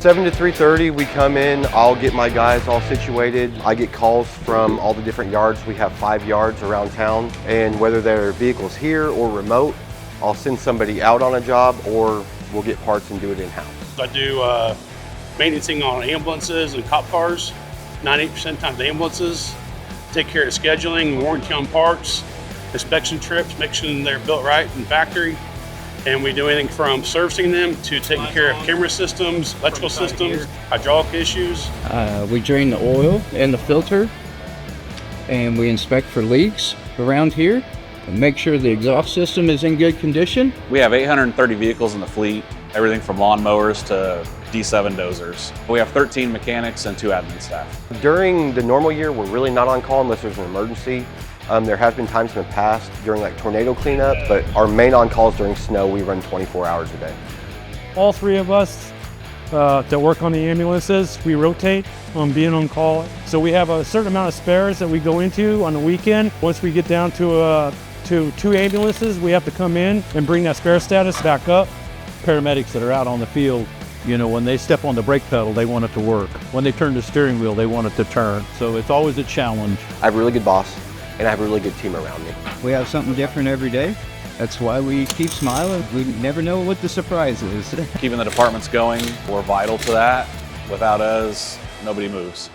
7 to 3:30, we come in, I'll get my guys all situated. I get calls from all the different yards. We have 5 yards around town, and whether they're vehicles here or remote, I'll send somebody out on a job or we'll get parts and do it in-house. I do maintaining on ambulances and cop cars, 98% of the time the ambulances. Take care of the scheduling, warranty on parts, inspection trips, make sure they're built right in factory. And we do anything from servicing them to taking care of camera systems, electrical systems, hydraulic issues. We drain the oil and the filter, and we inspect for leaks around here and make sure the exhaust system is in good condition. We have 830 vehicles in the fleet, everything from lawnmowers to D7 dozers. We have 13 mechanics and 2 admin staff. During the normal year, we're really not on call unless there's an emergency. There has been times in the past during like tornado cleanup, but our main on-calls during snow, we run 24 hours a day. All 3 of us that work on the ambulances, we rotate on being on call. So we have a certain amount of spares that we go into on the weekend. Once we get down to 2 ambulances, we have to come in and bring that spare status back up. Paramedics that are out on the field, you know, when they step on the brake pedal, they want it to work. When they turn the steering wheel, they want it to turn. So it's always a challenge. I have a really good boss, and I have a really good team around me. We have something different every day. That's why we keep smiling. We never know what the surprise is. Keeping the departments going, we're vital to that. Without us, nobody moves.